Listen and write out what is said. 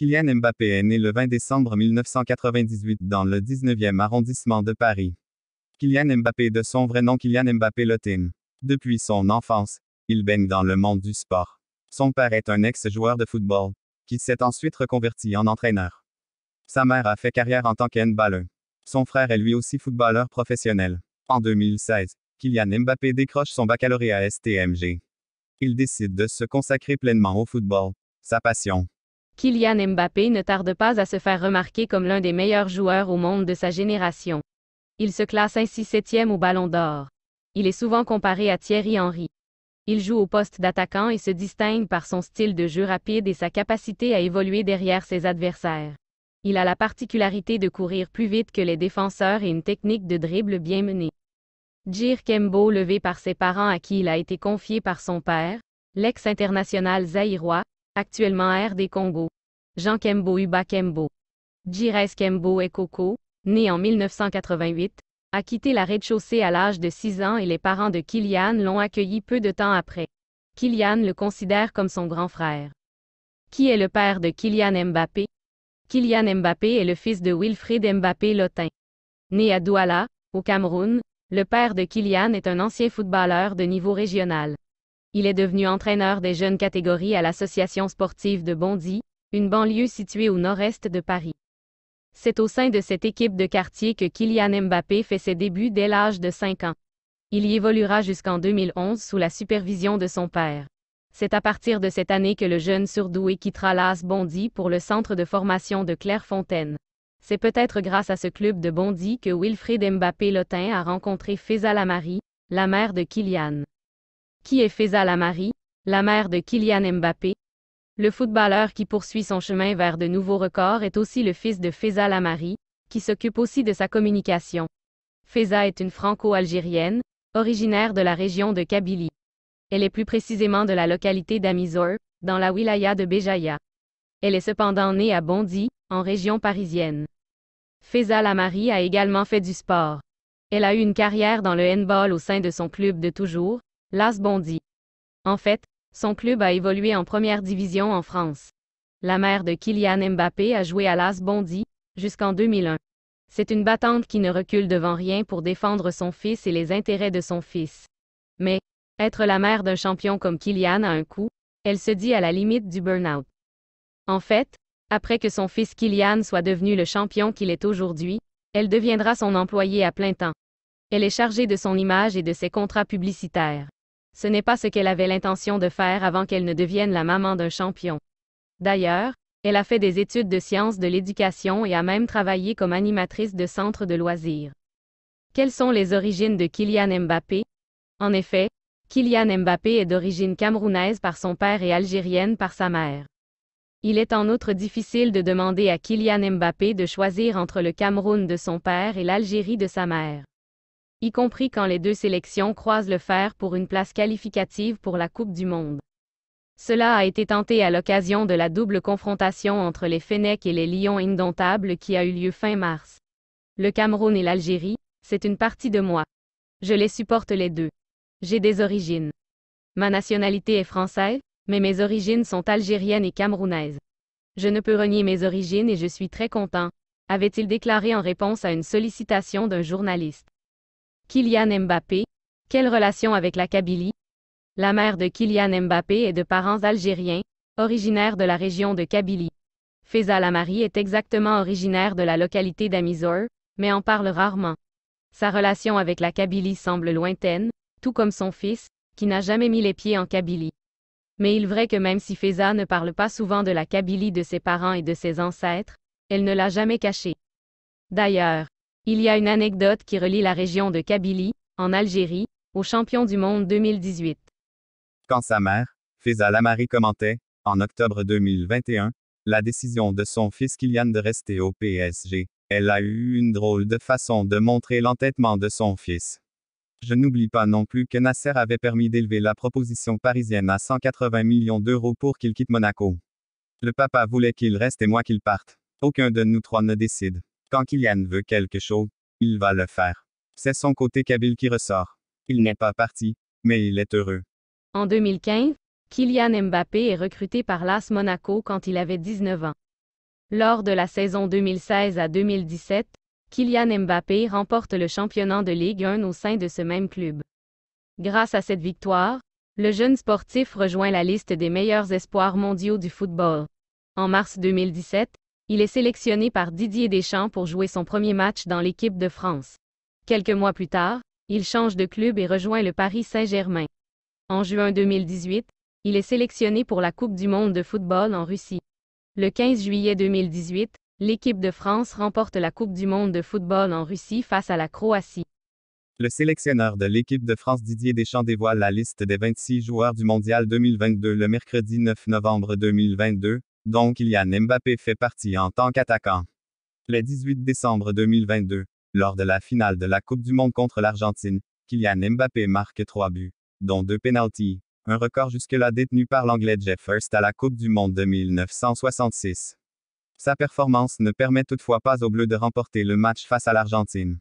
Kylian Mbappé est né le 20 décembre 1998 dans le 19e arrondissement de Paris. Kylian Mbappé de son vrai nom Kylian Mbappé Lotin. Depuis son enfance, il baigne dans le monde du sport. Son père est un ex-joueur de football, qui s'est ensuite reconverti en entraîneur. Sa mère a fait carrière en tant qu'handballeur. Son frère est lui aussi footballeur professionnel. En 2016, Kylian Mbappé décroche son baccalauréat STMG. Il décide de se consacrer pleinement au football, sa passion. Kylian Mbappé ne tarde pas à se faire remarquer comme l'un des meilleurs joueurs au monde de sa génération. Il se classe ainsi 7e au Ballon d'Or. Il est souvent comparé à Thierry Henry. Il joue au poste d'attaquant et se distingue par son style de jeu rapide et sa capacité à évoluer derrière ses adversaires. Il a la particularité de courir plus vite que les défenseurs et une technique de dribble bien menée. Djir Kembo levé par ses parents à qui il a été confié par son père, l'ex-international zaïrois, actuellement RD Congo. Jean Kembo Uba Kembo. Djires Kembo Ekoko, né en 1988, a quitté la rez-de-chaussée à l'âge de 6 ans et les parents de Kylian l'ont accueilli peu de temps après. Kylian le considère comme son grand frère. Qui est le père de Kylian Mbappé? Kylian Mbappé est le fils de Wilfried Mbappé Lotin. Né à Douala, au Cameroun, le père de Kylian est un ancien footballeur de niveau régional. Il est devenu entraîneur des jeunes catégories à l'association sportive de Bondy, une banlieue située au nord-est de Paris. C'est au sein de cette équipe de quartier que Kylian Mbappé fait ses débuts dès l'âge de 5 ans. Il y évoluera jusqu'en 2011 sous la supervision de son père. C'est à partir de cette année que le jeune surdoué quittera l'AS Bondy pour le centre de formation de Clairefontaine. C'est peut-être grâce à ce club de Bondy que Wilfried Mbappé Lotin a rencontré Faiza Lamari, la mère de Kylian. Qui est Faiza Lamari, la mère de Kylian Mbappé? Le footballeur qui poursuit son chemin vers de nouveaux records est aussi le fils de Faiza Lamari, qui s'occupe aussi de sa communication. Faiza est une franco-algérienne, originaire de la région de Kabylie. Elle est plus précisément de la localité d'Amizor, dans la wilaya de Béjaïa. Elle est cependant née à Bondy, en région parisienne. Faiza Lamari a également fait du sport. Elle a eu une carrière dans le handball au sein de son club de toujours, l'AS Bondy. En fait, son club a évolué en première division en France. La mère de Kylian Mbappé a joué à l'AS Bondy, jusqu'en 2001. C'est une battante qui ne recule devant rien pour défendre son fils et les intérêts de son fils. Mais, être la mère d'un champion comme Kylian a un coût, elle se dit à la limite du burn-out. En fait, après que son fils Kylian soit devenu le champion qu'il est aujourd'hui, elle deviendra son employé à plein temps. Elle est chargée de son image et de ses contrats publicitaires. Ce n'est pas ce qu'elle avait l'intention de faire avant qu'elle ne devienne la maman d'un champion. D'ailleurs, elle a fait des études de sciences de l'éducation et a même travaillé comme animatrice de centre de loisirs. Quelles sont les origines de Kylian Mbappé? En effet, Kylian Mbappé est d'origine camerounaise par son père et algérienne par sa mère. Il est en outre difficile de demander à Kylian Mbappé de choisir entre le Cameroun de son père et l'Algérie de sa mère. Y compris quand les deux sélections croisent le fer pour une place qualificative pour la Coupe du Monde. Cela a été tenté à l'occasion de la double confrontation entre les Fennecs et les Lions indomptables qui a eu lieu fin mars. Le Cameroun et l'Algérie, c'est une partie de moi. Je les supporte les deux. J'ai des origines. Ma nationalité est française, mais mes origines sont algériennes et camerounaises. Je ne peux renier mes origines et je suis très content, avait-il déclaré en réponse à une sollicitation d'un journaliste. Kylian Mbappé, quelle relation avec la Kabylie? La mère de Kylian Mbappé est de parents algériens, originaire de la région de Kabylie. Faiza Lamari est exactement originaire de la localité d'Amizor, mais en parle rarement. Sa relation avec la Kabylie semble lointaine, tout comme son fils, qui n'a jamais mis les pieds en Kabylie. Mais il est vrai que même si Faiza ne parle pas souvent de la Kabylie de ses parents et de ses ancêtres, elle ne l'a jamais caché. D'ailleurs, il y a une anecdote qui relie la région de Kabylie, en Algérie, au champion du monde 2018. Quand sa mère, Faiza Lamari commentait, en octobre 2021, la décision de son fils Kylian de rester au PSG, elle a eu une drôle de façon de montrer l'entêtement de son fils. Je n'oublie pas non plus que Nasser avait permis d'élever la proposition parisienne à 180 millions d'euros pour qu'il quitte Monaco. Le papa voulait qu'il reste et moi qu'il parte. Aucun de nous trois ne décide. Quand Kylian veut quelque chose, il va le faire. C'est son côté kabyle qui ressort. Il n'est pas parti, mais il est heureux. En 2015, Kylian Mbappé est recruté par l'AS Monaco quand il avait 19 ans. Lors de la saison 2016 à 2017, Kylian Mbappé remporte le championnat de Ligue 1 au sein de ce même club. Grâce à cette victoire, le jeune sportif rejoint la liste des meilleurs espoirs mondiaux du football. En mars 2017, il est sélectionné par Didier Deschamps pour jouer son premier match dans l'équipe de France. Quelques mois plus tard, il change de club et rejoint le Paris Saint-Germain. En juin 2018, il est sélectionné pour la Coupe du monde de football en Russie. Le 15 juillet 2018, l'équipe de France remporte la Coupe du monde de football en Russie face à la Croatie. Le sélectionneur de l'équipe de France Didier Deschamps dévoile la liste des 26 joueurs du Mondial 2022 le mercredi 9 novembre 2022, dont Kylian Mbappé fait partie en tant qu'attaquant. Le 18 décembre 2022, lors de la finale de la Coupe du monde contre l'Argentine, Kylian Mbappé marque 3 buts, dont 2 pénaltys, un record jusque-là détenu par l'Anglais Geoff Hurst à la Coupe du monde de 1966. Sa performance ne permet toutefois pas aux Bleus de remporter le match face à l'Argentine.